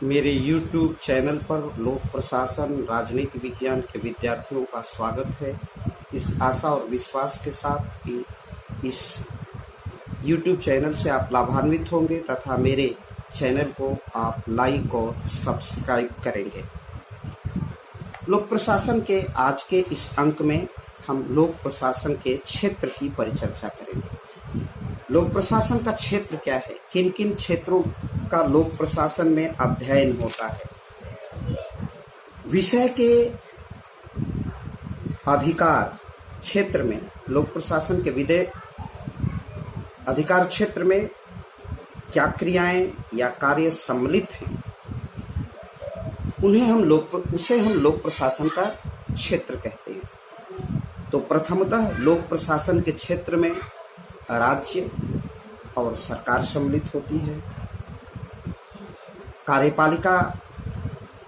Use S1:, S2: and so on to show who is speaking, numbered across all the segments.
S1: मेरे YouTube channel पर लोक प्रशासन राजनीति विज्ञान के विद्यार्थियों का स्वागत है। इस आशा और विश्वास के साथ कि इस YouTube चैनल से आप लाभान्वित होंगे तथा मेरे चैनल को आप लाइक और सब्सक्राइब करेंगे। लोक प्रशासन के आज के इस अंक में हम लोक प्रशासन के क्षेत्र की परिचर्चा करेंगे। लोक प्रशासन का क्षेत्र क्या है, किन किन क्षेत्रों का लोक प्रशासन में अध्ययन होता है, विषय के अधिकार क्षेत्र में लोक प्रशासन के विधेय अधिकार क्षेत्र में क्या क्रियाएं या कार्य सम्मिलित हैं, उसे हम लोक प्रशासन का क्षेत्र कहते हैं। तो प्रथमतः लोक प्रशासन के क्षेत्र में राज्य और सरकार सम्मिलित होती है। कार्यपालिका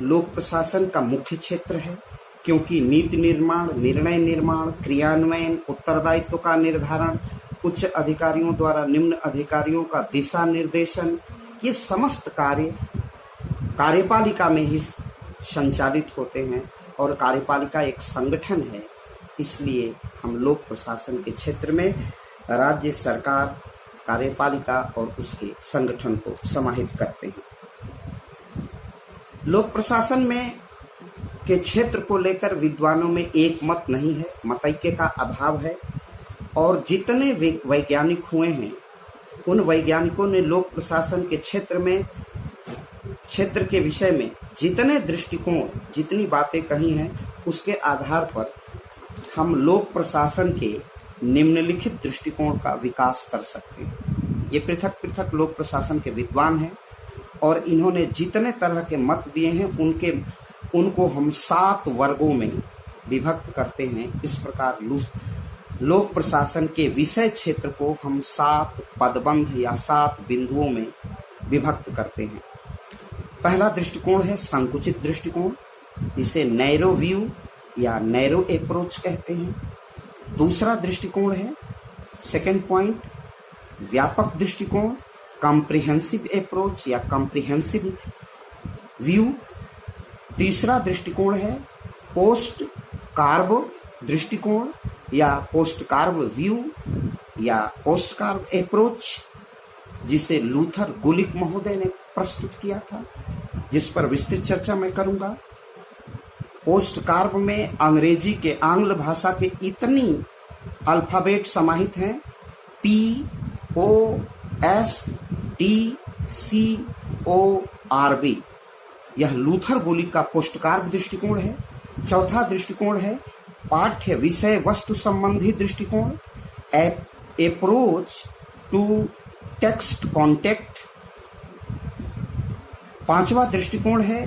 S1: लोक प्रशासन का मुख्य क्षेत्र है, क्योंकि नीति निर्माण, निर्णय निर्माण, क्रियान्वयन, उत्तरदायित्व का निर्धारण, उच्च अधिकारियों द्वारा निम्न अधिकारियों का दिशा निर्देशन, ये समस्त कार्य कार्यपालिका में ही संचालित होते हैं और कार्यपालिका एक संगठन है। इसलिए हम लोक प्रशासन के क्षेत्र में राज्य सरकार, कार्यपालिका और उसके संगठन को समाहित करते हैं। लोक प्रशासन में के क्षेत्र को लेकर विद्वानों में एक मत नहीं है, मतैक्य का अभाव है और जितने वैज्ञानिक हुए हैं उन वैज्ञानिकों ने लोक प्रशासन के क्षेत्र के विषय में जितने दृष्टिकोण, जितनी बातें कही हैं, उसके आधार पर हम लोक प्रशासन के निम्नलिखित दृष्टिकोण का विकास कर सकते हैं। ये पृथक पृथक लोक प्रशासन के विद्वान हैं और इन्होंने जितने तरह के मत दिए हैं उनको हम 7 वर्गों में विभक्त करते हैं। इस प्रकार लोक प्रशासन के विषय क्षेत्र को हम 7 पदबंध या 7 बिंदुओं में विभक्त करते हैं। पहला दृष्टिकोण है संकुचित दृष्टिकोण, इसे नैरो व्यू या नैरो अप्रोच कहते हैं। दूसरा दृष्टिकोण है सेकेंड पॉइंट व्यापक दृष्टिकोण, कॉम्प्रिहेंसिव अप्रोच या कॉम्प्रिहेंसिव व्यू। तीसरा दृष्टिकोण है पोस्ट कार्ब दृष्टिकोण या पोस्ट कार्ब व्यू या पोस्ट कार्ब अप्रोच, जिसे लूथर गुलिक महोदय ने प्रस्तुत किया था, जिस पर विस्तृत चर्चा मैं करूंगा। पोस्ट कार्ब में अंग्रेजी के आंग्ल भाषा के इतनी अल्फाबेट समाहित हैं, POSTCORB। यह लूथर गुलिक का पोस्ट कार्ब दृष्टिकोण है। चौथा दृष्टिकोण है पाठ्य विषय वस्तु संबंधी दृष्टिकोण, अप्रोच टू टेक्स्ट कॉन्टेक्ट। पांचवा दृष्टिकोण है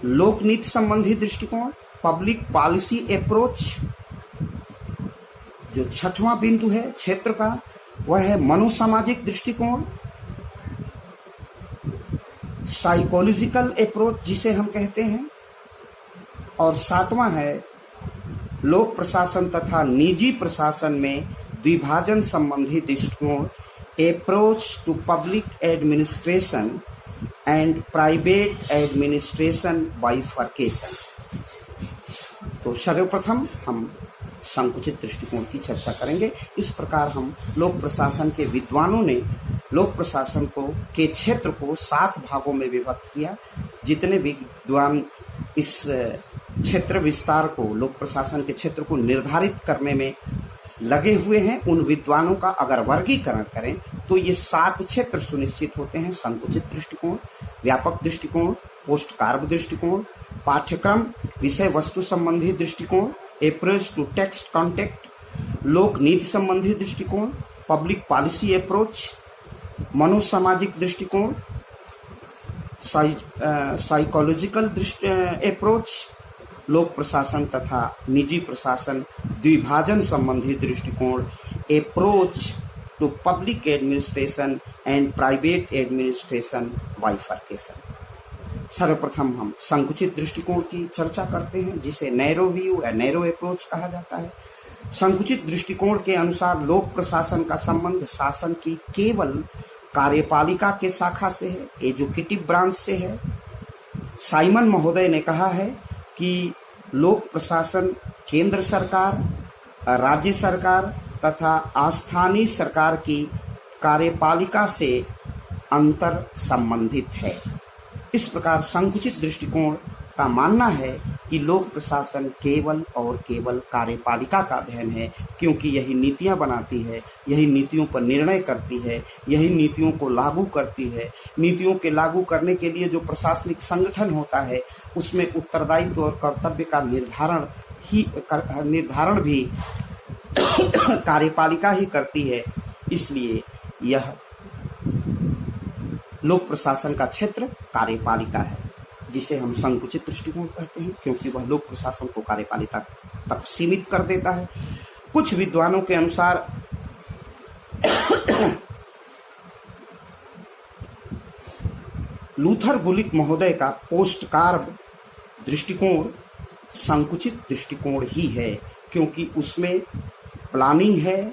S1: लोक नीति संबंधी दृष्टिकोण, पब्लिक पॉलिसी अप्रोच। जो छठवां बिंदु है क्षेत्र का, वह है मनोसामाजिक दृष्टिकोण, साइकोलॉजिकल अप्रोच जिसे हम कहते हैं। और सातवां है लोक प्रशासन तथा निजी प्रशासन में द्विभाजन संबंधी दृष्टिकोण, approach to public administration and private administration bifurcation. तो सर्वप्रथम हम संकुचित दृष्टिकोण की चर्चा करेंगे। इस प्रकार हम लोक प्रशासन के विद्वानों ने लोक प्रशासन के क्षेत्र को 7 भागों में विभक्त किया। जितने विद्वान इस क्षेत्र विस्तार को, लोक प्रशासन के क्षेत्र को निर्धारित करने में लगे हुए हैं, उन विद्वानों का अगर वर्गीकरण करें तो ये 7 क्षेत्र सुनिश्चित होते हैं: संकुचित दृष्टिकोण, व्यापक दृष्टिकोण, पोस्ट कार्ब दृष्टिकोण, पाठ्यक्रम विषय वस्तु संबंधी दृष्टिकोण, अप्रोच टू टेक्स्ट कॉन्टेक्ट, लोक नीति संबंधी दृष्टिकोण, पब्लिक पॉलिसी अप्रोच, मनोसामाजिक दृष्टिकोण, साइकोलॉजिकल अप्रोच, लोक प्रशासन तथा निजी प्रशासन द्विभाजन संबंधी दृष्टिकोण, approach to public administration and private administration bifurcation. सर्वप्रथम हम संकुचित दृष्टिकोण की चर्चा करते हैं, जिसे नैरो व्यू या नैरो अप्रोच कहा जाता है। संकुचित दृष्टिकोण के अनुसार लोक प्रशासन का संबंध शासन की केवल कार्यपालिका के शाखा से है, एजुकेटिव ब्रांच से है, साइमन महोदय ने कहा है कि लोक प्रशासन केंद्र सरकार, राज्य सरकार तथा स्थानीय सरकार की कार्यपालिका से अंतर संबंधित है। इस प्रकार संकुचित दृष्टिकोण का मानना है कि लोक प्रशासन केवल और केवल कार्यपालिका का अध्ययन है, क्योंकि यही नीतियां बनाती है, यही नीतियों पर निर्णय करती है, यही नीतियों को लागू करती है। नीतियों के लागू करने के लिए जो प्रशासनिक संगठन होता है उसमें उत्तरदायित्व और कर्तव्य का निर्धारण भी कार्यपालिका ही करती है। इसलिए यह लोक प्रशासन का क्षेत्र कार्यपालिका है, जिसे हम संकुचित दृष्टिकोण कहते हैं, क्योंकि वह लोक प्रशासन को कार्यपालिका तक सीमित कर देता है। कुछ विद्वानों के अनुसार लूथर गुलिक महोदय का पोस्टकार्ब दृष्टिकोण संकुचित दृष्टिकोण ही है, क्योंकि उसमें प्लानिंग है,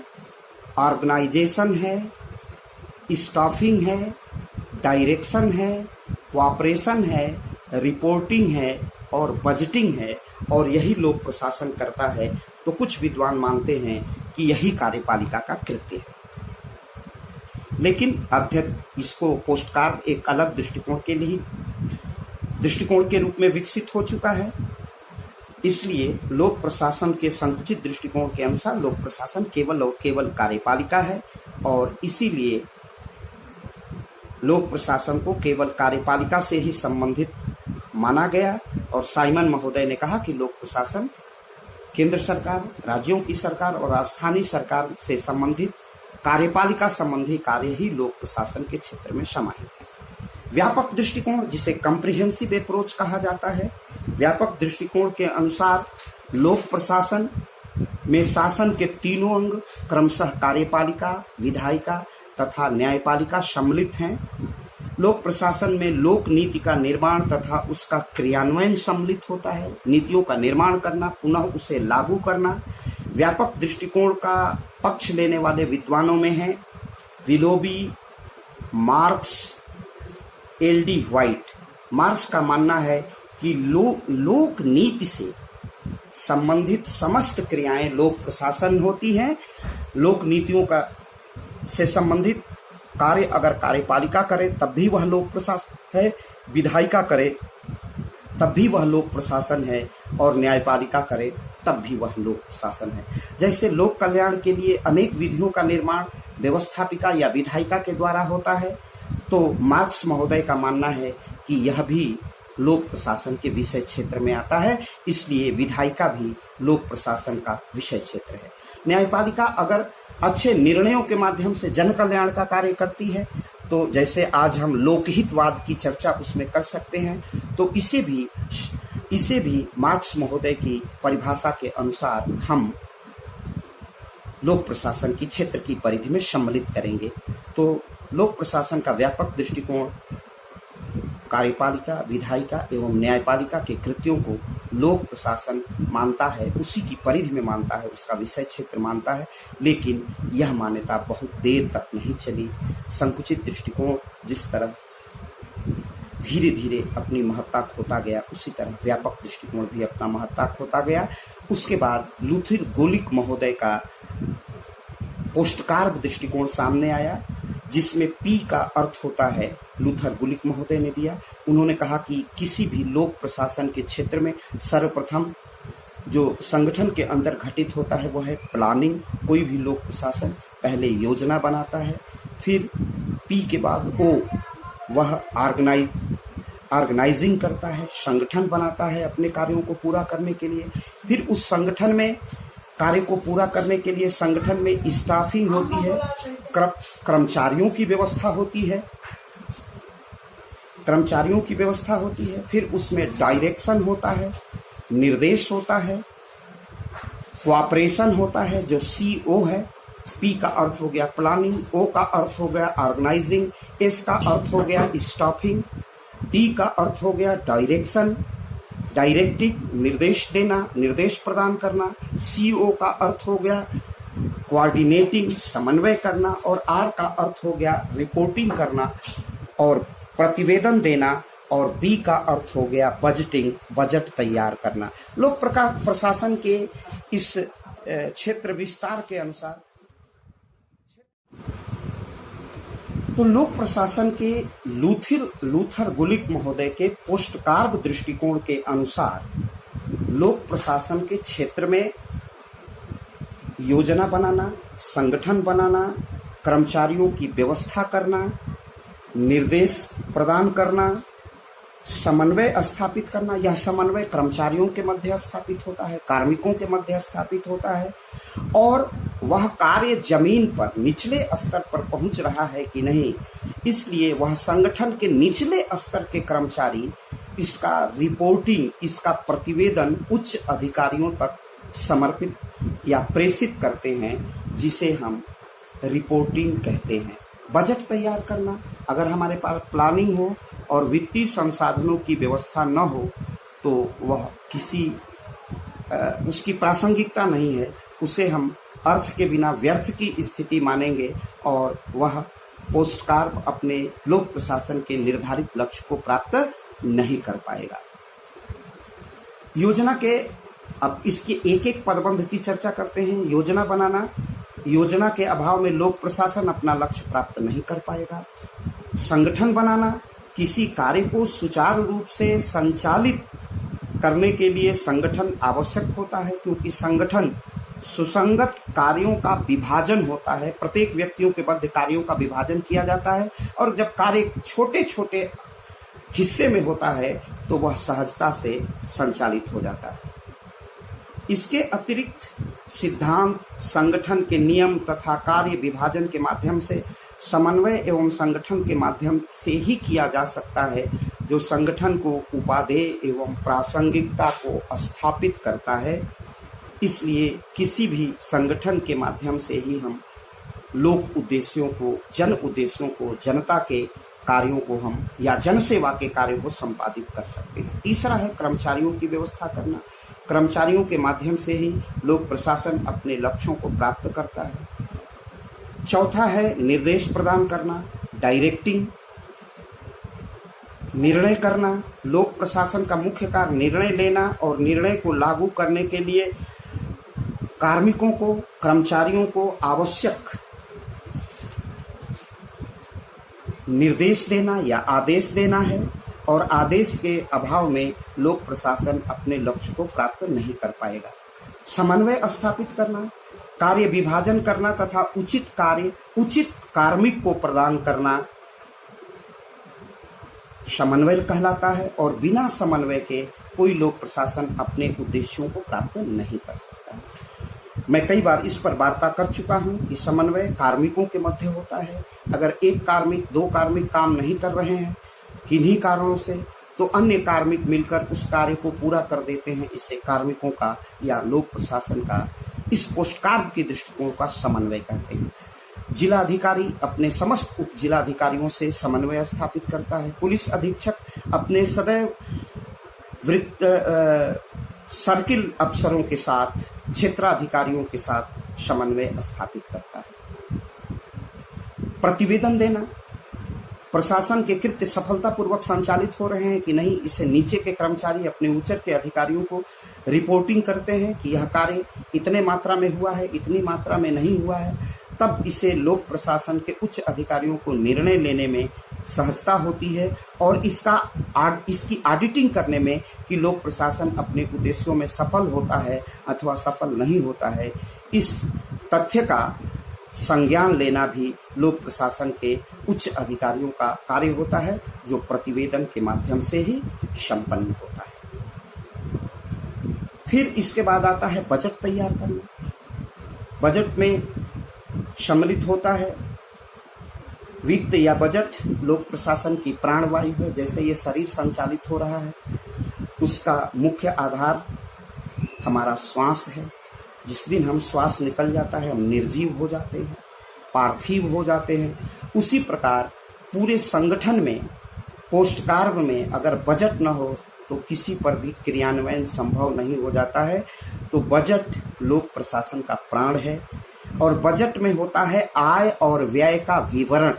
S1: ऑर्गेनाइजेशन है, स्टाफिंग है, डायरेक्शन है, कोऑपरेशन है, रिपोर्टिंग है और बजटिंग है, और यही लोक प्रशासन करता है। तो कुछ विद्वान मानते हैं कि यही कार्यपालिका का कृत्य है। लेकिन अध्यक्ष इसको पोस्टकार्ब एक अलग दृष्टिकोण के रूप में विकसित हो चुका है। इसलिए लोक प्रशासन के संकुचित दृष्टिकोण के अनुसार लोक प्रशासन केवल और केवल कार्यपालिका है, और इसीलिए लोक प्रशासन को केवल कार्यपालिका से ही संबंधित माना गया। और साइमन महोदय ने कहा कि लोक प्रशासन केंद्र सरकार, राज्यों की सरकार और स्थानीय सरकार से संबंधित कार्यपालिका संबंधी कार्य ही लोक प्रशासन के क्षेत्र में समाहित है। व्यापक दृष्टिकोण, जिसे कम्प्रिहेंसिव अप्रोच कहा जाता है, व्यापक दृष्टिकोण के अनुसार लोक प्रशासन में शासन के तीनों अंग क्रमशः कार्यपालिका, विधायिका तथा न्यायपालिका सम्मिलित हैं। लोक प्रशासन में लोक नीति का निर्माण तथा उसका क्रियान्वयन सम्मिलित होता है। नीतियों का निर्माण करना, पुनः उसे लागू करना। व्यापक दृष्टिकोण का पक्ष लेने वाले विद्वानों में हैं Willoughby, marks, LD. White. Marks का मानना है कि लोक नीति से संबंधित समस्त क्रियाएं लोक प्रशासन होती हैं। लोक नीतियों का से संबंधित कार्य अगर कार्यपालिका करे तब भी वह लोक प्रशासन है, विधायिका करे तब भी वह लोक प्रशासन है, और न्यायपालिका करे तब भी वह लोक प्रशासन है। जैसे लोक कल्याण के लिए अनेक विधियों का निर्माण व्यवस्थापिका या विधायिका के द्वारा होता है, तो मार्क्स महोदय का मानना है कि यह भी लोक प्रशासन के विषय क्षेत्र में आता है। इसलिए विधायिका भी लोक प्रशासन का विषय क्षेत्र है। न्यायपालिका अगर अच्छे निर्णयों के माध्यम से जन कल्याण का कार्य करती है, तो जैसे आज हम लोकहितवाद की चर्चा उसमें कर सकते हैं, तो इसे भी मार्क्स महोदय की परिभाषा के अनुसार हम लोक प्रशासन की क्षेत्र की परिधि में सम्मिलित करेंगे। तो लोक प्रशासन का व्यापक दृष्टिकोण कार्यपालिका, विधायिका एवं न्यायपालिका के कृत्यों को लोक प्रशासन मानता है, उसी की परिधि में मानता है, उसका विषय क्षेत्र मानता है। लेकिन यह मान्यता बहुत देर तक नहीं चली। संकुचित दृष्टिकोण जिस तरह धीरे धीरे अपनी महत्ता खोता गया, उसी तरह व्यापक दृष्टिकोण भी अपना महत्ता खोता गया। उसके बाद लूथर गुलिक महोदय का पोस्टकार्ब दृष्टिकोण सामने आया, जिसमें पी का अर्थ होता है, लूथर गुलिक महोदय ने दिया। उन्होंने कहा कि किसी भी लोक प्रशासन के क्षेत्र में सर्वप्रथम जो संगठन के अंदर घटित होता है वह है प्लानिंग। कोई भी लोक प्रशासन पहले योजना बनाता है, फिर पी के बाद ओ वह ऑर्गेनाइजिंग करता है, संगठन बनाता है अपने कार्यों को पूरा करने के लिए। फिर उस संगठन में कार्य को पूरा करने के लिए संगठन में स्टाफिंग होती है, कर्मचारियों की व्यवस्था होती है, फिर उसमें डायरेक्शन होता है, निर्देश होता है, कोऑपरेशन होता है जो CO है। P का अर्थ हो गया प्लानिंग, O का अर्थ हो गया ऑर्गेनाइजिंग, S का अर्थ हो गया स्टाफिंग, D का अर्थ हो गया डायरेक्शन, डायरेक्टिंग निर्देश देना, निर्देश प्रदान करना, CO का अर्थ हो गया कोऑर्डिनेटिंग समन्वय करना, और R का अर्थ हो गया रिपोर्टिंग करना और प्रतिवेदन देना और बी का अर्थ हो गया बजटिंग, बजट तैयार करना। लोक प्रशासन के इस क्षेत्र विस्तार के अनुसार तो लोक प्रशासन के लूथर गुलिक महोदय के पोस्टकार्ब दृष्टिकोण के अनुसार लोक प्रशासन के क्षेत्र में योजना बनाना, संगठन बनाना, कर्मचारियों की व्यवस्था करना, निर्देश प्रदान करना, समन्वय स्थापित करना। यह समन्वय कर्मचारियों के मध्य स्थापित होता है, कार्मिकों के मध्य स्थापित होता है, और वह कार्य जमीन पर निचले स्तर पर पहुंच रहा है कि नहीं, इसलिए वह संगठन के निचले स्तर के कर्मचारी इसका रिपोर्टिंग, इसका प्रतिवेदन उच्च अधिकारियों तक समर्पित या प्रेषित करते हैं, जिसे हम रिपोर्टिंग कहते हैं। बजट तैयार करना, अगर हमारे पास प्लानिंग हो और वित्तीय संसाधनों की व्यवस्था न हो तो वह उसकी प्रासंगिकता नहीं है, उसे हम अर्थ के बिना व्यर्थ की स्थिति मानेंगे और वह पोस्टकार्ब अपने लोक प्रशासन के निर्धारित लक्ष्य को प्राप्त नहीं कर पाएगा। योजना के, अब इसके एक एक पदबंध की चर्चा करते हैं। योजना बनाना, योजना के अभाव में लोक प्रशासन अपना लक्ष्य प्राप्त नहीं कर पाएगा। संगठन बनाना, किसी कार्य को सुचारू रूप से संचालित करने के लिए संगठन आवश्यक होता है, क्योंकि संगठन सुसंगत कार्यों का विभाजन होता है। प्रत्येक व्यक्तियों के मध्य कार्यों का विभाजन किया जाता है, और जब कार्य छोटे छोटे हिस्से में होता है तो वह सहजता से संचालित हो जाता है। इसके अतिरिक्त सिद्धांत, संगठन के नियम तथा कार्य विभाजन के माध्यम से समन्वय एवं संगठन के माध्यम से ही किया जा सकता है, जो संगठन को उपादेय एवं प्रासंगिकता को स्थापित करता है। इसलिए किसी भी संगठन के माध्यम से ही हम लोक उद्देश्यों को, जन उद्देश्यों को, जनता के कार्यों को हम या जन सेवा के कार्यों को संपादित कर सकते हैं। तीसरा है कर्मचारियों की व्यवस्था करना। कर्मचारियों के माध्यम से ही लोक प्रशासन अपने लक्ष्यों को प्राप्त करता है। चौथा है निर्देश प्रदान करना, डायरेक्टिंग, निर्णय करना। लोक प्रशासन का मुख्य कार्य निर्णय लेना और निर्णय को लागू करने के लिए कार्मिकों को, कर्मचारियों को आवश्यक निर्देश देना या आदेश देना है, और आदेश के अभाव में लोक प्रशासन अपने लक्ष्य को प्राप्त नहीं कर पाएगा। समन्वय स्थापित करना, कार्य विभाजन करना तथा उचित कार्मिक को प्रदान करना समन्वय कहलाता है, और बिना समन्वय के कोई लोक प्रशासन अपने उद्देश्यों को प्राप्त नहीं कर सकता है। मैं कई बार इस पर वार्ता कर चुका हूं कि समन्वय कार्मिकों के मध्य होता है। अगर एक कार्मिक, दो कार्मिक काम नहीं कर रहे हैं किन्हीं कारणों से, तो अन्य कार्मिक मिलकर उस कार्य को पूरा कर देते हैं। इससे कार्मिकों का या लोक प्रशासन का इस पोस्टकार्ब के दृष्टिकोण का समन्वय कहते हैं। जिला अधिकारी अपने समस्त उप जिलाधिकारियों से समन्वय स्थापित करता है। पुलिस अधीक्षक अपने सदैव सर्किल अफसरों के साथ, क्षेत्राधिकारियों के साथ समन्वय स्थापित करता है। प्रतिवेदन देना, प्रशासन के कृत्य सफलतापूर्वक संचालित हो रहे हैं कि नहीं, इसे नीचे के कर्मचारी अपने ऊंचे के अधिकारियों को रिपोर्टिंग करते हैं कि यह कार्य इतने मात्रा में हुआ है, इतनी मात्रा में नहीं हुआ है। तब इसे लोक प्रशासन के उच्च अधिकारियों को निर्णय लेने में सहजता होती है, और इसकी ऑडिटिंग करने में कि लोक प्रशासन अपने उद्देश्यों में सफल होता है अथवा सफल नहीं होता है, इस तथ्य का संज्ञान लेना भी लोक प्रशासन के उच्च अधिकारियों का कार्य होता है, जो प्रतिवेदन के माध्यम से ही संपन्न होता है। फिर इसके बाद आता है बजट तैयार करना। बजट में सम्मिलित होता है वित्त या बजट। लोक प्रशासन की प्राणवायु है। जैसे ये शरीर संचालित हो रहा है, उसका मुख्य आधार हमारा श्वास है। जिस दिन हम श्वास निकल जाता है, हम निर्जीव हो जाते हैं, पार्थिव हो जाते हैं। उसी प्रकार पूरे संगठन में, पोस्टकार्ब में अगर बजट न हो तो किसी पर भी क्रियान्वयन संभव नहीं हो जाता है। तो बजट लोक प्रशासन का प्राण है, और बजट में होता है आय और व्यय का विवरण।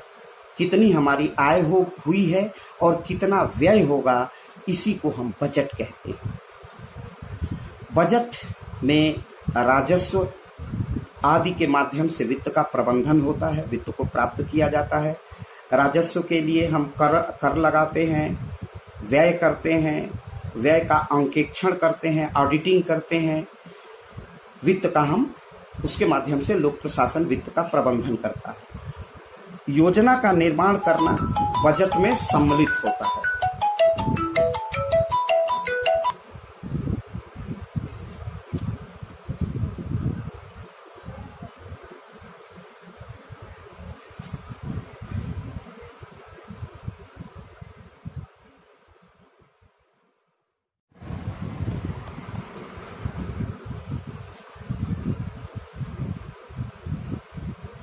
S1: कितनी हमारी आय हुई है और कितना व्यय होगा, इसी को हम बजट कहते हैं। बजट में राजस्व आदि के माध्यम से वित्त का प्रबंधन होता है, वित्त को प्राप्त किया जाता है। राजस्व के लिए हम कर लगाते हैं, व्यय करते हैं, व्यय का अंकेक्षण करते हैं, ऑडिटिंग करते हैं। वित्त का हम उसके माध्यम से लोक प्रशासन वित्त का प्रबंधन करता है। योजना का निर्माण करना बजट में सम्मिलित होता है।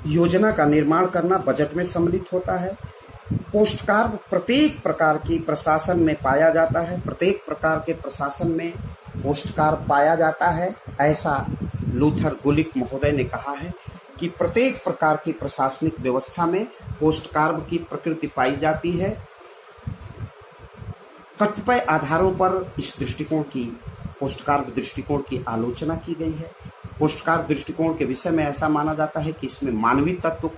S1: योजना का निर्माण करना बजट में सम्मिलित होता है। पोस्टकार्ड प्रत्येक प्रकार की प्रशासन में पाया जाता है, प्रत्येक प्रकार के प्रशासन में पोस्टकार्ड पाया जाता है। ऐसा लूथर गुलिक महोदय ने कहा है कि प्रत्येक प्रकार की प्रशासनिक व्यवस्था में पोस्टकार्ड की प्रकृति पाई जाती है। कतिपय आधारों पर इस दृष्टिकोण की, पोस्टकार्ड दृष्टिकोण की आलोचना की गई है। पोस्टकार्ड दृष्टिकोण के विषय में ऐसा माना जाता है कि इसमें मानवीय तत्व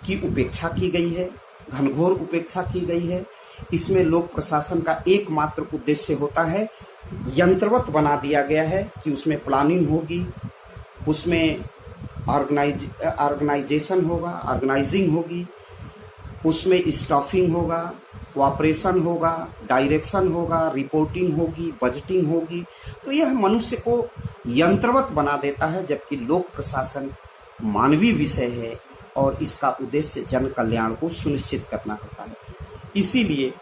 S1: की उपेक्षा की गई है, घनघोर उपेक्षा की गई है। इसमें लोक प्रशासन का एकमात्र उद्देश्य होता है, यंत्रवत बना दिया गया है कि उसमें प्लानिंग होगी, उसमें ऑर्गेनाइजेशन होगा, ऑर्गेनाइजिंग होगी, उसमें स्टाफिंग होगा, ऑपरेशन होगा, डायरेक्शन होगा, रिपोर्टिंग होगी, बजटिंग होगी। तो यह मनुष्य को यंत्रवत बना देता है, जबकि लोक प्रशासन मानवीय विषय है और इसका उद्देश्य जन कल्याण को सुनिश्चित करना होता है। इसीलिए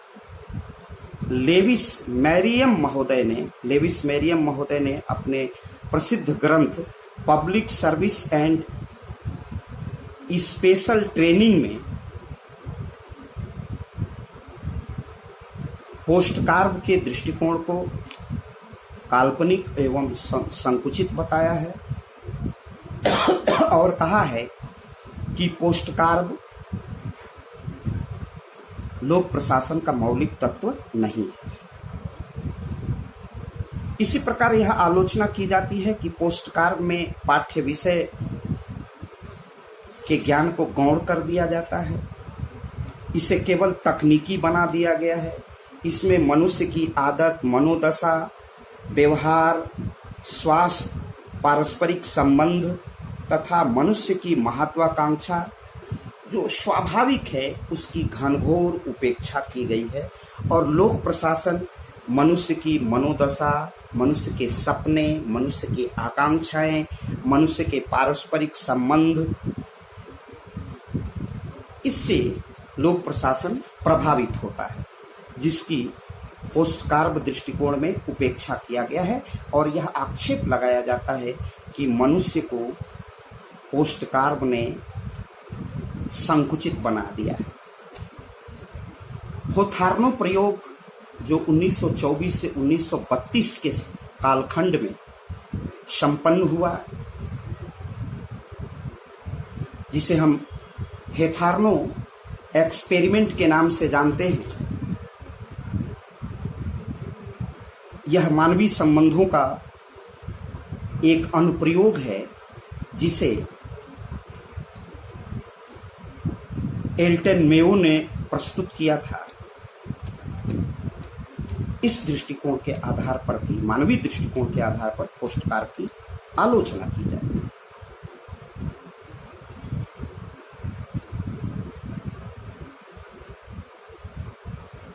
S1: लेविस मैरियम महोदय ने अपने प्रसिद्ध ग्रंथ public service and special training में पोस्टकार्ड के दृष्टिकोण को काल्पनिक एवं संकुचित बताया है और कहा है कि पोस्टकार्ड लोक प्रशासन का मौलिक तत्व नहीं है। इसी प्रकार यह आलोचना की जाती है कि पोस्टकार्ड में पाठ्य विषय के ज्ञान को गौण कर दिया जाता है, इसे केवल तकनीकी बना दिया गया है। इसमें मनुष्य की आदत, मनोदशा, व्यवहार, स्वास्थ्य, पारस्परिक संबंध तथा मनुष्य की महत्वाकांक्षा जो स्वाभाविक है उसकी घनघोर उपेक्षा की गई है। और लोक प्रशासन मनुष्य की मनोदशा, मनुष्य के सपने, मनुष्य की आकांक्षाएं, मनुष्य के पारस्परिक संबंध, इससे लोक प्रशासन प्रभावित होता है, जिसकी पोस्टकार्ड दृष्टिकोण में उपेक्षा किया गया है। और यह आक्षेप लगाया जाता है कि मनुष्य को पोस्टकार्ड ने संकुचित बना दिया है। होथार्नो प्रयोग जो 1924 से 1932 के कालखंड में संपन्न हुआ, जिसे हम हेथार्नो एक्सपेरिमेंट के नाम से जानते हैं, यह मानवीय संबंधों का एक अनुप्रयोग है जिसे एल्टन मेयो ने प्रस्तुत किया था। इस दृष्टिकोण के आधार पर भी, मानवीय दृष्टिकोण के आधार पर पोस्टकार्ड की आलोचना की जाती है।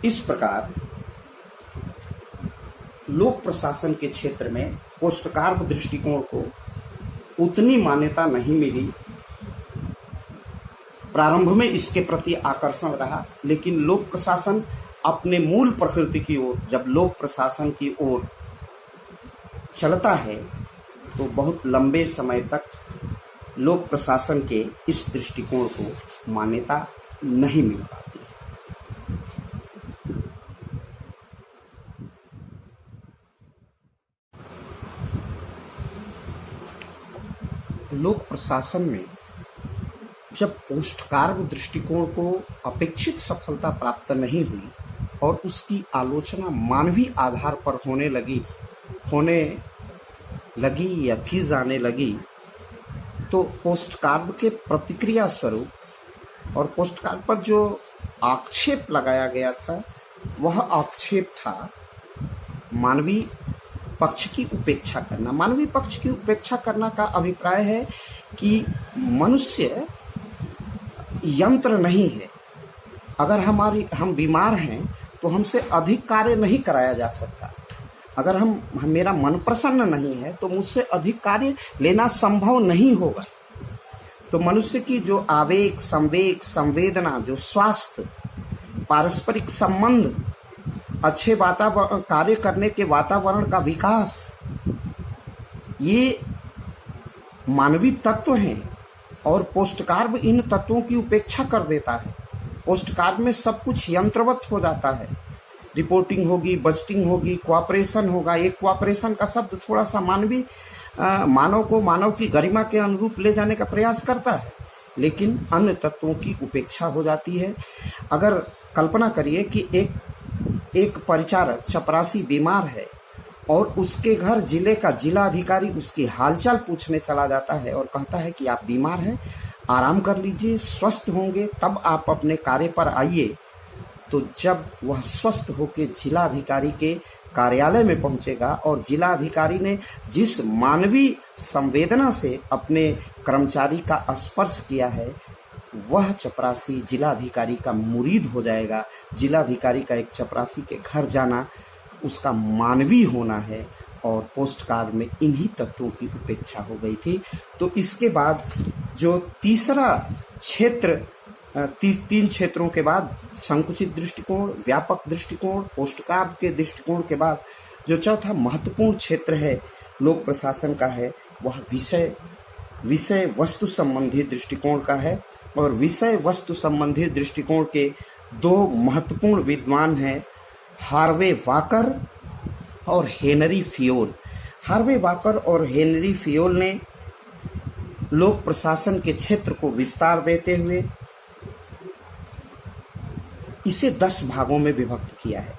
S1: इस प्रकार लोक प्रशासन के क्षेत्र में पोस्टकार्ड दृष्टिकोण को उतनी मान्यता नहीं मिली। प्रारंभ में इसके प्रति आकर्षण रहा, लेकिन लोक प्रशासन अपने मूल प्रकृति की ओर, जब लोक प्रशासन की ओर चलता है तो बहुत लंबे समय तक लोक प्रशासन के इस दृष्टिकोण को मान्यता नहीं मिल पाती। लोक प्रशासन में जब पोस्टकार्ब दृष्टिकोण को अपेक्षित सफलता प्राप्त नहीं हुई और उसकी आलोचना मानवीय आधार पर होने लगी या की जाने लगी, तो पोस्टकार्ब के प्रतिक्रिया स्वरूप और पोस्टकार्ब पर जो आक्षेप लगाया गया था वह आक्षेप था मानवीय पक्ष की उपेक्षा करना। मानवीय पक्ष की उपेक्षा करना का अभिप्राय है कि मनुष्य यंत्र नहीं है। अगर हम बीमार हैं तो हमसे अधिक कार्य नहीं कराया जा सकता। अगर मेरा मन प्रसन्न नहीं है तो मुझसे अधिक कार्य लेना संभव नहीं होगा। तो मनुष्य की जो आवेग, संवेग, संवेदना, जो स्वास्थ्य, पारस्परिक संबंध, अच्छे वातावरण, कार्य करने के वातावरण का विकास, ये मानवीय तत्व हैं और पोस्टकार्ब इन तत्वों की उपेक्षा कर देता है। पोस्टकार्ब में सब कुछ यंत्रवत हो जाता है। रिपोर्टिंग होगी, बजटिंग होगी, कोऑपरेशन होगा। एक कोऑपरेशन का शब्द थोड़ा सा मानव को मानव की गरिमा के अनुरूप ले जाने का प्रयास करता है, लेकिन अन्य तत्वों की उपेक्षा हो जाती है। अगर कल्पना करिए कि एक परिचारक चपरासी बीमार है और उसके घर जिले का जिला अधिकारी उसकी हालचाल पूछने चला जाता है और कहता है कि आप बीमार हैं, आराम कर लीजिए, स्वस्थ होंगे तब आप अपने कार्य पर आइए। तो जब वह स्वस्थ होकर जिला अधिकारी के कार्यालय में पहुंचेगा और जिला अधिकारी ने जिस मानवीय संवेदना से अपने कर्मचारी का स्पर्श किया है, वह चपरासी जिला अधिकारी का मुरीद हो जाएगा। जिला अधिकारी का एक चपरासी के घर जाना उसका मानवीय होना है और पोस्टकार्ड में इन्हीं तत्वों की उपेक्षा हो गई थी। तो इसके बाद जो तीसरा क्षेत्र, तीन क्षेत्रों के बाद संकुचित दृष्टिकोण, व्यापक दृष्टिकोण, पोस्टकार्ब के दृष्टिकोण के बाद जो चौथा महत्वपूर्ण क्षेत्र है लोक प्रशासन का है, वह विषय वस्तु संबंधी दृष्टिकोण का है। और विषय वस्तु संबंधी दृष्टिकोण के दो महत्वपूर्ण विद्वान हैं, हार्वे वाकर और हेनरी फियोल। हार्वे वाकर और हेनरी फियोल ने लोक प्रशासन के क्षेत्र को विस्तार देते हुए इसे 10 भागों में विभक्त किया है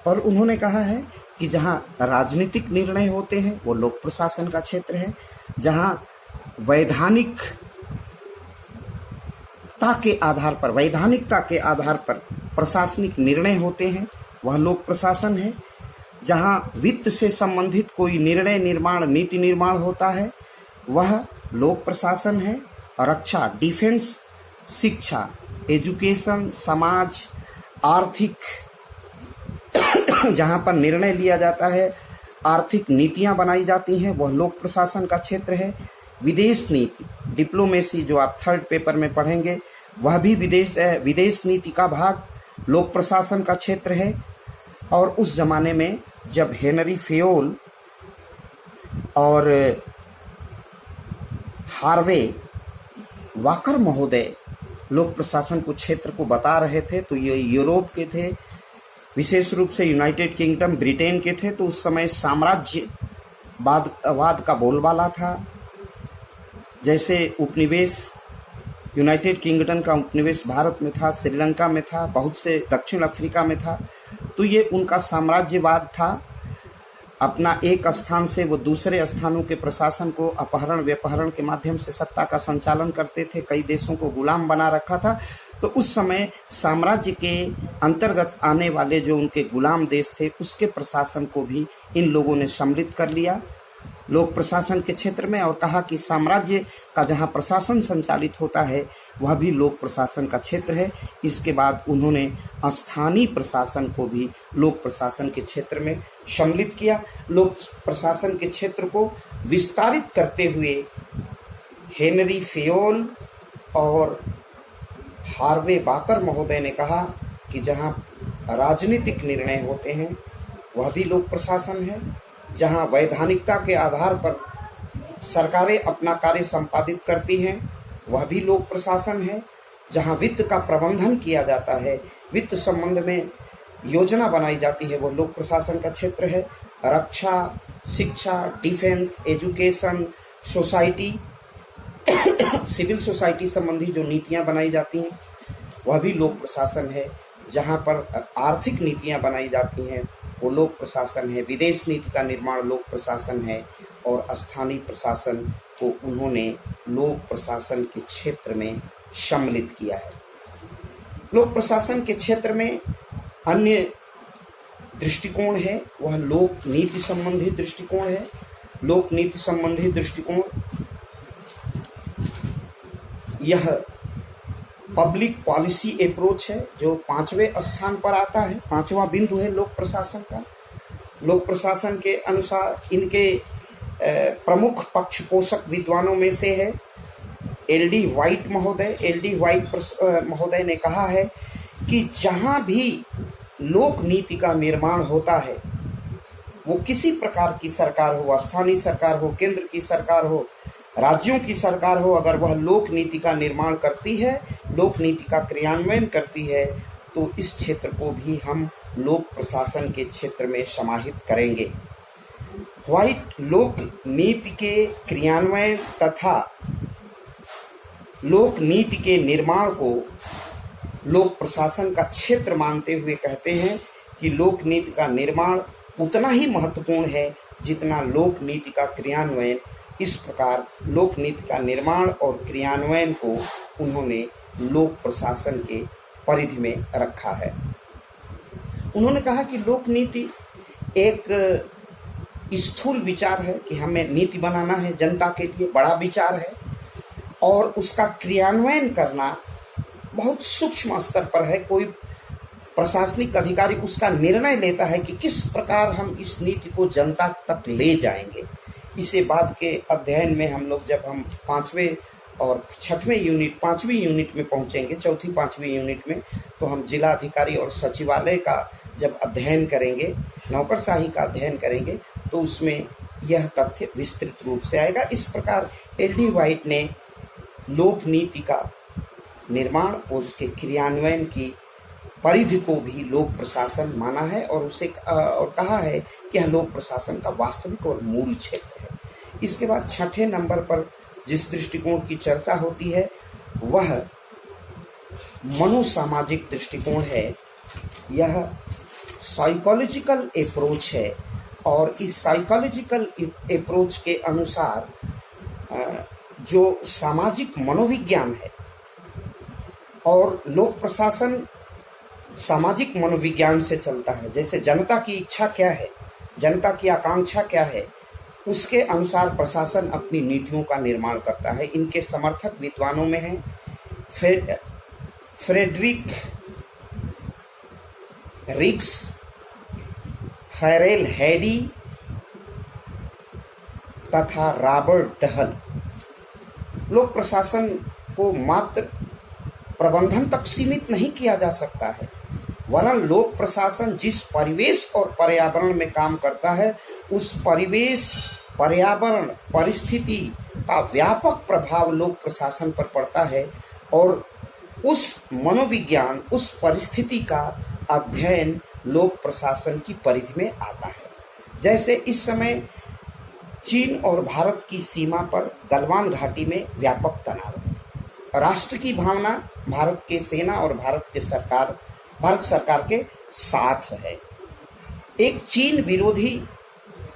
S1: और उन्होंने कहा है कि जहां राजनीतिक निर्णय होते हैं वो लोक प्रशासन का क्षेत्र है, जहां वैधानिकता के आधार पर प्रशासनिक निर्णय होते हैं वह लोक प्रशासन है, जहां वित्त से संबंधित कोई निर्णय निर्माण, नीति निर्माण होता है वह लोक प्रशासन है। रक्षा, डिफेंस, शिक्षा, एजुकेशन, समाज, आर्थिक जहां पर निर्णय लिया जाता है, आर्थिक नीतियां बनाई जाती हैं वह लोक प्रशासन का क्षेत्र है। विदेश नीति, डिप्लोमेसी, जो आप 3rd पेपर में पढ़ेंगे, वह भी विदेश नीति का भाग लोक प्रशासन का क्षेत्र है। और उस जमाने में जब हेनरी फियोल और हार्वे वाकर महोदय लोक प्रशासन को क्षेत्र को बता रहे थे, तो ये यूरोप के थे, विशेष रूप से यूनाइटेड किंगडम, ब्रिटेन के थे। तो उस समय साम्राज्यवाद का बोलबाला था। जैसे उपनिवेश, यूनाइटेड किंगडम का उपनिवेश भारत में था, श्रीलंका में था, बहुत से दक्षिण अफ्रीका में था। तो ये उनका साम्राज्यवाद था। अपना एक स्थान से वो दूसरे स्थानों के प्रशासन को अपहरण व्यपहरण के माध्यम से सत्ता का संचालन करते थे, कई देशों को गुलाम बना रखा था। तो उस समय साम्राज्य के अंतर्गत आने वाले जो उनके गुलाम देश थे उसके प्रशासन को भी इन लोगों ने सम्मिलित कर लिया लोक प्रशासन के क्षेत्र में और कहा कि साम्राज्य का जहां प्रशासन संचालित होता है वह भी लोक प्रशासन का क्षेत्र है। इसके बाद उन्होंने स्थानीय प्रशासन को भी लोक प्रशासन के क्षेत्र में सम्मिलित किया। लोक प्रशासन के क्षेत्र को विस्तारित करते हुए हेनरी फियोल और हार्वे वाकर महोदय ने कहा कि जहां राजनीतिक निर्णय होते हैं वह भी लोक प्रशासन है, जहां वैधानिकता के आधार पर सरकारें अपना कार्य संपादित करती हैं वह भी लोक प्रशासन है, जहां वित्त का प्रबंधन किया जाता है, वित्त संबंध में योजना बनाई जाती है वह लोक प्रशासन का क्षेत्र है। रक्षा, शिक्षा, defence, education, society, civil society संबंधी जो नीतियां बनाई जाती हैं वह भी लोक प्रशासन है। जहां पर आर्थिक नीतियां बनाई जाती हैं वो लोक प्रशासन है। विदेश नीति का निर्माण लोक प्रशासन है और स्थानीय प्रशासन को उन्होंने लोक प्रशासन के क्षेत्र में सम्मिलित किया है। लोक प्रशासन के क्षेत्र में अन्य दृष्टिकोण है वह लोक नीति संबंधी दृष्टिकोण है। लोक नीति संबंधी दृष्टिकोण यह पब्लिक पॉलिसी अप्रोच है जो 5वें स्थान पर आता है, 5वां बिंदु है लोक प्रशासन का। लोक प्रशासन के अनुसार इनके प्रमुख पक्षपोषक विद्वानों में से है एल.डी. व्हाइट महोदय। एल.डी. व्हाइट महोदय ने कहा है कि जहां भी लोक नीति का निर्माण होता है वो किसी प्रकार की सरकार हो, स्थानीय सरकार हो, केंद्र की सरकार हो, राज्यों की सरकार हो, अगर वह लोक नीति का निर्माण करती है, लोक नीति का क्रियान्वयन करती है, तो इस क्षेत्र को भी हम लोक प्रशासन के क्षेत्र में समाहित करेंगे। व्हाइट लोक नीति के क्रियान्वयन तथा लोक नीति के निर्माण को लोक प्रशासन का क्षेत्र मानते हुए कहते हैं कि लोक नीति का निर्माण उतना ही महत्वपूर्ण है जितना लोक नीति का क्रियान्वयन। इस प्रकार लोक नीति का निर्माण और क्रियान्वयन को उन्होंने लोक प्रशासन के परिधि में रखा है। उन्होंने कहा कि लोक नीति एक स्थूल विचार है कि हमें नीति बनाना है जनता के लिए, बड़ा विचार है, और उसका क्रियान्वयन करना बहुत सूक्ष्म स्तर पर है। कोई प्रशासनिक अधिकारी उसका निर्णय लेता है कि किस प्रकार हम इस नीति को जनता तक ले जाएंगे। इसे बाद के अध्ययन में हम लोग जब हम 5वें और 6वें यूनिट 5वीं यूनिट में पहुंचेंगे, 4थी 5वीं यूनिट में, तो हम जिला अधिकारी और सचिवालय का जब अध्ययन करेंगे, नौकरशाही का अध्ययन करेंगे, तो उसमें यह तथ्य विस्तृत रूप से आएगा। इस प्रकार एल.डी. व्हाइट ने लोक नीति का निर्माण और उसके क्रियान्वयन की परिधि को भी लोक प्रशासन माना है और उसे और कहा है कि यह लोक प्रशासन का वास्तविक और मूल क्षेत्र है। इसके बाद 6ठे नंबर पर जिस दृष्टिकोण की चर्चा होती है वह मनोसामाजिक दृष्टिकोण है। यह साइकोलॉजिकल अप्रोच है और इस साइकोलॉजिकल अप्रोच के अनुसार जो सामाजिक मनोविज्ञान है और लोक प्रशासन सामाजिक मनोविज्ञान से चलता है। जैसे जनता की इच्छा क्या है, जनता की आकांक्षा क्या है, उसके अनुसार प्रशासन अपनी नीतियों का निर्माण करता है। इनके समर्थक विद्वानों में हैं फ्रेडरिक रिक्स, फैरेल हैडी तथा रॉबर्ट डहल। लोक प्रशासन को मात्र प्रबंधन तक सीमित नहीं किया जा सकता है, वरन लोक प्रशासन जिस परिवेश और पर्यावरण में काम करता है उस परिवेश, पर्यावरण, परिस्थिति का व्यापक प्रभाव लोक प्रशासन पर पड़ता है और उस मनोविज्ञान, उस परिस्थिति का अध्ययन लोक प्रशासन की परिधि में आता है। जैसे इस समय चीन और भारत की सीमा पर गलवान घाटी में व्यापक तनाव है। राष्ट्र की भावना भारत के सेना और भारत सरकार के साथ है। एक चीन विरोधी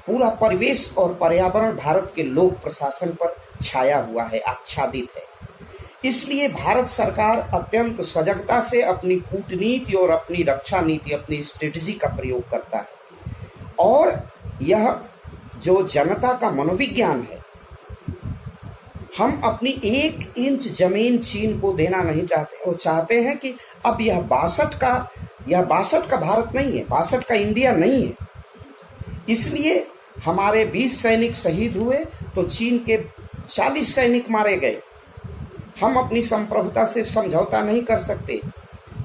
S1: पूरा परिवेश और पर्यावरण भारत के लोक प्रशासन पर छाया हुआ है, आच्छादित है। इसलिए भारत सरकार अत्यंत सजगता से अपनी कूटनीति और अपनी रक्षा नीति, अपनी स्ट्रेटजी का प्रयोग करता है और यह जो जनता का मनोविज्ञान है, हम अपनी 1 इंच जमीन चीन को देना नहीं चाहते। वो चाहते हैं कि अब यह 62 का भारत नहीं है, 62 का इंडिया नहीं है। इसलिए हमारे 20 सैनिक शहीद हुए तो चीन के 40 सैनिक मारे गए। हम अपनी संप्रभुता से समझौता नहीं कर सकते।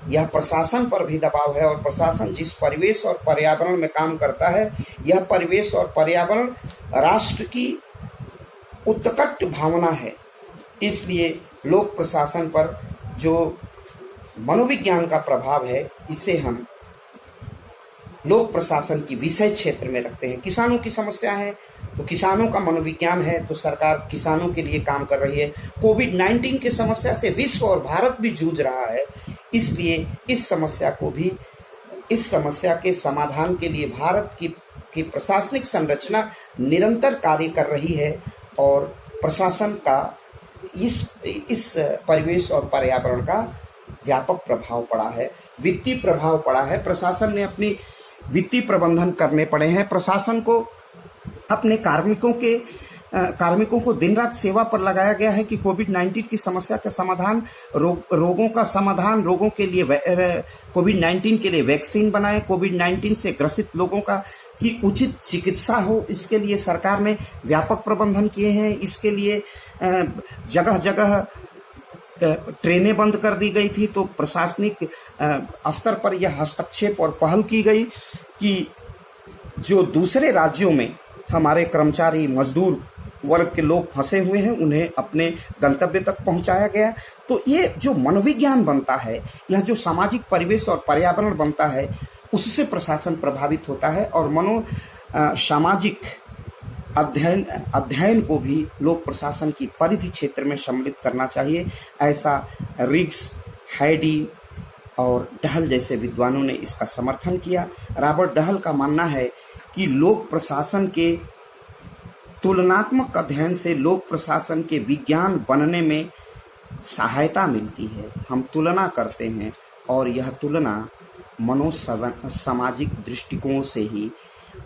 S1: यह प्रशासन पर भी दबाव है और प्रशासन जिस परिवेश और पर्यावरण में काम करता है, यह परिवेश और पर्यावरण राष्ट्र की उत्कट भावना है। इसलिए लोक प्रशासन पर जो मनोविज्ञान का प्रभाव है, इसे हम लोक प्रशासन की विषय क्षेत्र में रखते हैं। किसानों की समस्या है तो किसानों का मनोविज्ञान है, तो सरकार किसानों के लिए काम कर रही है। कोविड-19 की समस्या से विश्व और भारत भी जूझ रहा है, इसलिए इस समस्या के समाधान के लिए भारत की प्रशासनिक संरचना निरंतर कार्य कर रही है और प्रशासन का इस परिवेश और पर्यावरण का व्यापक प्रभाव पड़ा है, वित्तीय प्रभाव पड़ा है। प्रशासन ने अपनी वित्तीय प्रबंधन करने पड़े हैं। प्रशासन को अपने कार्मिकों को दिन रात सेवा पर लगाया गया है कि कोविड-19 की समस्या का समाधान, रोगों का समाधान, रोगों के लिए कोविड-19 के लिए वैक्सीन बनाए, कोविड-19 से ग्रसित लोगों की उचित चिकित्सा हो, इसके लिए सरकार ने व्यापक प्रबंधन किए हैं। इसके लिए जगह जगह ट्रेनें बंद कर दी गई थी, तो प्रशासनिक स्तर पर यह हस्तक्षेप और पहल की गई कि जो दूसरे राज्यों में हमारे कर्मचारी मजदूर वर्ग के लोग फंसे हुए हैं, उन्हें अपने गंतव्य तक पहुंचाया गया। तो ये जो मनोविज्ञान बनता है, यह जो सामाजिक परिवेश और पर्यावरण बनता है, उससे प्रशासन प्रभावित होता है। और सामाजिक अध्ययन को भी लोक प्रशासन की परिधि क्षेत्र में सम्मिलित करना चाहिए। ऐसा रिग्स, हैडी और डहल जैसे विद्वानों ने इसका समर्थन किया। रॉबर्ट डहल का मानना है कि लोक प्रशासन के तुलनात्मक अध्ययन से लोक प्रशासन के विज्ञान बनने में सहायता मिलती है। हम तुलना करते हैं और यह तुलना सामाजिक दृष्टिकोण से ही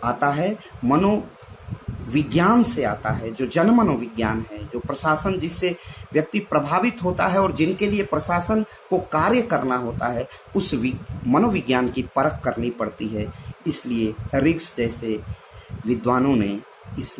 S1: आता है, मनोविज्ञान से आता है, जो जन मनोविज्ञान है, जो प्रशासन जिससे व्यक्ति प्रभावित होता है और जिनके लिए प्रशासन को कार्य करना होता है, उस मनोविज्ञान की परख करनी पड़ती है। इसलिए रिग्स जैसे विद्वानों ने इस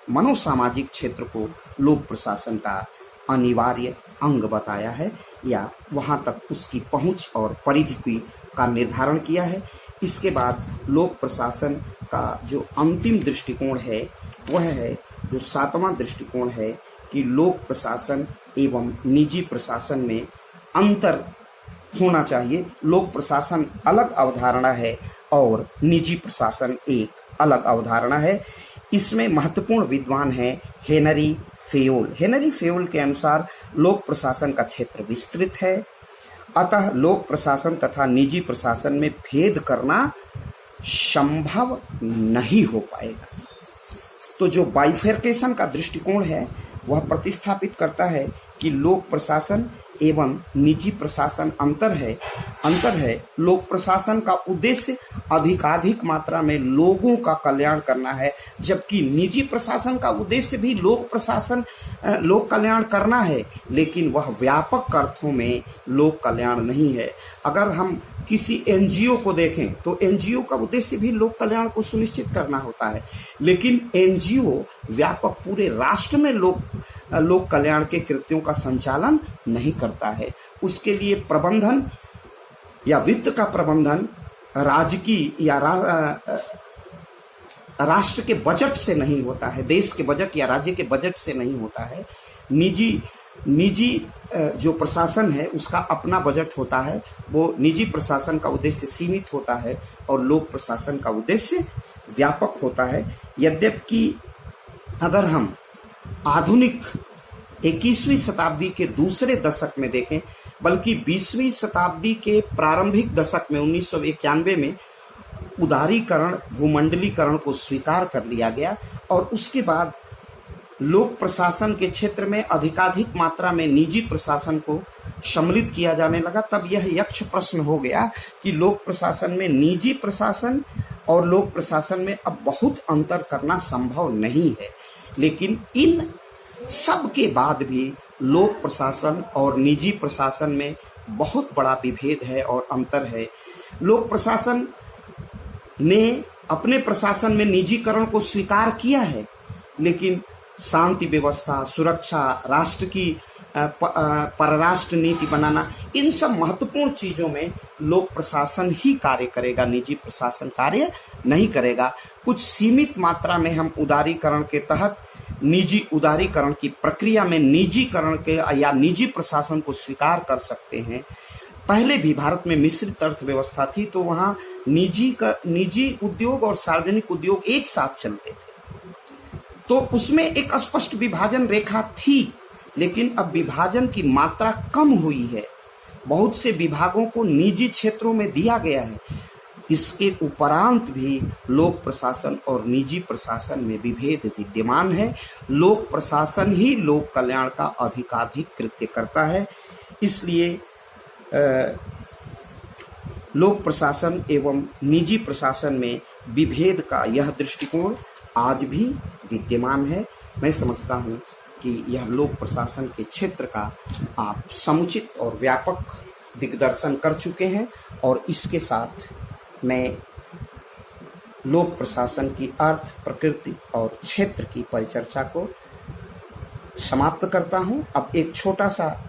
S1: मनोसामाजिक क्षेत्र को लोक प्रशासन का अनिवार्य अंग बताया है, या वहां तक उसकी पहुंच और परिधि का निर्धारण किया है। इसके बाद लोक प्रशासन का जो अंतिम दृष्टिकोण है, वह है जो 7वां दृष्टिकोण है कि लोक प्रशासन एवं निजी प्रशासन में अंतर होना चाहिए। लोक प्रशासन अलग अवधारणा है और निजी प्रशासन एक अलग अवधारणा है। इसमें महत्वपूर्ण विद्वान है हेनरी फेयोल। हेनरी फेयोल के अनुसार लोक प्रशासन का क्षेत्र विस्तृत है, अतः लोक प्रशासन तथा निजी प्रशासन में भेद करना संभव नहीं हो पाएगा। तो जो बाइफर्केशन का दृष्टिकोण है, वह प्रतिस्थापित करता है कि लोक प्रशासन एवं निजी प्रशासन अंतर है। लोक प्रशासन का उद्देश्य अधिकाधिक मात्रा में लोगों का कल्याण करना है, जबकि निजी प्रशासन का उद्देश्य भी लोक कल्याण करना है, लेकिन वह व्यापक अर्थों में लोक कल्याण नहीं है। अगर हम किसी एनजीओ को देखें तो एनजीओ का उद्देश्य भी लोक कल्याण को सुनिश्चित करना होता है, लेकिन एनजीओ व्यापक पूरे राष्ट्र में लोक कल्याण के कृत्यों का संचालन नहीं करता है। उसके लिए प्रबंधन या वित्त का प्रबंधन राजकीय या राष्ट्र के बजट से नहीं होता है, देश के बजट या राज्य के बजट से नहीं होता है। निजी जो प्रशासन है, उसका अपना बजट होता है। वो निजी प्रशासन का उद्देश्य सीमित होता है और लोक प्रशासन का उद्देश्य व्यापक होता है। यद्यपि अगर हम आधुनिक 21वीं शताब्दी के दूसरे दशक में देखें, बल्कि 20वीं शताब्दी के प्रारंभिक दशक में 1991 में उदारीकरण, भूमंडलीकरण को स्वीकार कर लिया गया और उसके बाद लोक प्रशासन के क्षेत्र में अधिकाधिक मात्रा में निजी प्रशासन को सम्मिलित किया जाने लगा। तब यह यक्ष प्रश्न हो गया कि लोक प्रशासन में निजी प्रशासन और लोक प्रशासन में अब बहुत अंतर करना संभव नहीं है। लेकिन इन सब के बाद भी लोक प्रशासन और निजी प्रशासन में बहुत बड़ा विभेद है और अंतर है। लोक प्रशासन ने अपने प्रशासन में निजीकरण को स्वीकार किया है, लेकिन शांति व्यवस्था, सुरक्षा, राष्ट्र की परराष्ट्र नीति बनाना, इन सब महत्वपूर्ण चीजों में लोक प्रशासन ही कार्य करेगा, निजी प्रशासन कार्य नहीं करेगा। कुछ सीमित मात्रा में हम उदारीकरण के तहत उदारीकरण की प्रक्रिया में निजीकरण के या निजी प्रशासन को स्वीकार कर सकते हैं। पहले भी भारत में मिश्रित अर्थव्यवस्था थी, तो वहां निजी उद्योग और सार्वजनिक उद्योग एक साथ चलते थे, तो उसमें एक स्पष्ट विभाजन रेखा थी। लेकिन अब विभाजन की मात्रा कम हुई है, बहुत से विभागों को निजी क्षेत्रों में दिया गया है। इसके उपरांत भी लोक प्रशासन और निजी प्रशासन में विभेद विद्यमान है। लोक प्रशासन ही लोक कल्याण का अधिकाधिक कृत्य करता है। इसलिए लोक प्रशासन एवं निजी प्रशासन में विभेद का यह दृष्टिकोण आज भी विद्यमान है। मैं समझता हूँ कि यह लोक प्रशासन के क्षेत्र का आप समुचित और व्यापक दिग्दर्शन कर चुके हैं, और इसके साथ मैं लोक प्रशासन की अर्थ, प्रकृति और क्षेत्र की परिचर्चा को समाप्त करता हूं। अब एक छोटा सा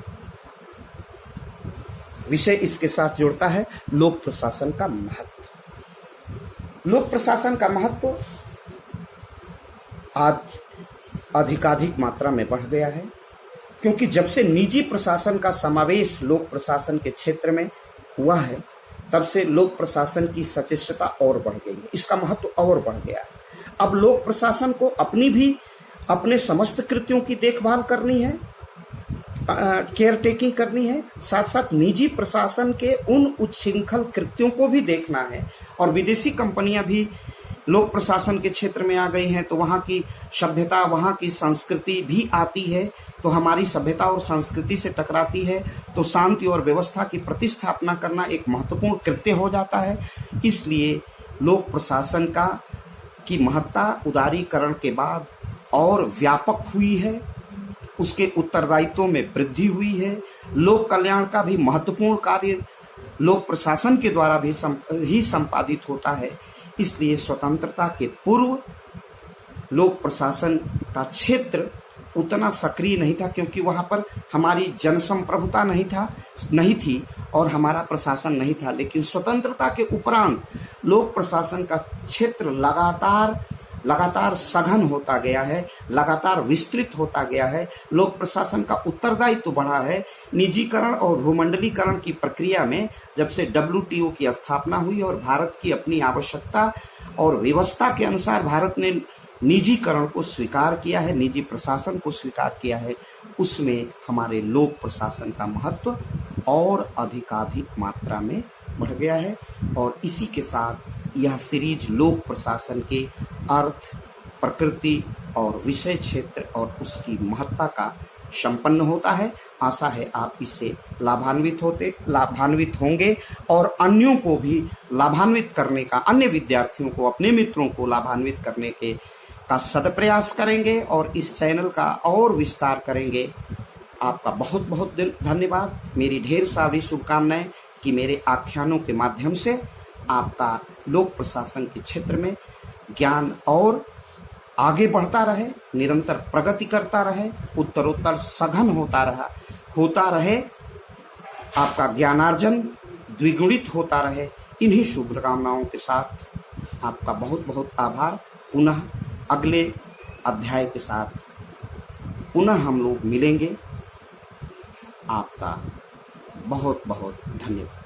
S1: विषय इसके साथ जोड़ता है, लोक प्रशासन का महत्व। लोक प्रशासन का महत्व आज अधिकाधिक मात्रा में बढ़ गया है, क्योंकि जब से निजी प्रशासन का समावेश लोक प्रशासन के क्षेत्र में हुआ है, तब से लोक प्रशासन की सचेतता और बढ़ गई है, इसका महत्व और बढ़ गया है। अब लोक प्रशासन को अपने समस्त कृत्यों की देखभाल करनी है, केयर टेकिंग करनी है, साथ साथ निजी प्रशासन के उन उच्छृंखल कृत्यों को भी देखना है। और विदेशी कंपनियां भी लोक प्रशासन के क्षेत्र में आ गई हैं, तो वहाँ की सभ्यता, वहाँ की संस्कृति भी आती है, तो हमारी सभ्यता और संस्कृति से टकराती है, तो शांति और व्यवस्था की प्रतिस्थापना करना एक महत्वपूर्ण कृत्य हो जाता है। इसलिए लोक प्रशासन की महत्ता उदारीकरण के बाद और व्यापक हुई है, उसके उत्तरदायित्वों में वृद्धि हुई है। लोक कल्याण का भी महत्वपूर्ण कार्य लोक प्रशासन के द्वारा भी संपादित होता है। इसलिए स्वतंत्रता के पूर्व लोक प्रशासन का क्षेत्र उतना सक्रिय नहीं था, क्योंकि वहां पर हमारी जनसंप्रभुता नहीं थी और हमारा प्रशासन नहीं था। लेकिन स्वतंत्रता के उपरांत लोक प्रशासन का क्षेत्र लगातार सघन होता गया है, लगातार विस्तृत होता गया है। लोक प्रशासन का उत्तरदायित्व बढ़ा है। निजीकरण और भूमंडलीकरण की प्रक्रिया में जब से WTO की स्थापना हुई और भारत की अपनी आवश्यकता और व्यवस्था के अनुसार भारत ने निजीकरण को स्वीकार किया है, निजी प्रशासन को स्वीकार किया है, उसमें हमारे लोक प्रशासन का महत्व और अधिकाधिक मात्रा में बढ़ गया है। और इसी के साथ यह सीरीज लोक प्रशासन के अर्थ, प्रकृति और विषय क्षेत्र और उसकी महत्ता का संपन्न होता है। आशा है आप इससे लाभान्वित होंगे और अन्यों को भी लाभान्वित करने का, अन्य विद्यार्थियों को, अपने मित्रों को लाभान्वित करने का सदप्रयास करेंगे और इस चैनल का और विस्तार करेंगे। आपका बहुत बहुत धन्यवाद। मेरी ढेर सारी शुभकामनाएं कि मेरे आख्यानों के माध्यम से आपका लोक प्रशासन के क्षेत्र में ज्ञान और आगे बढ़ता रहे, निरंतर प्रगति करता रहे, उत्तरोत्तर सघन होता रहे, आपका ज्ञानार्जन द्विगुणित होता रहे। इन्हीं शुभकामनाओं के साथ आपका बहुत बहुत आभार। पुनः अगले अध्याय के साथ पुनः हम लोग मिलेंगे। आपका बहुत बहुत धन्यवाद।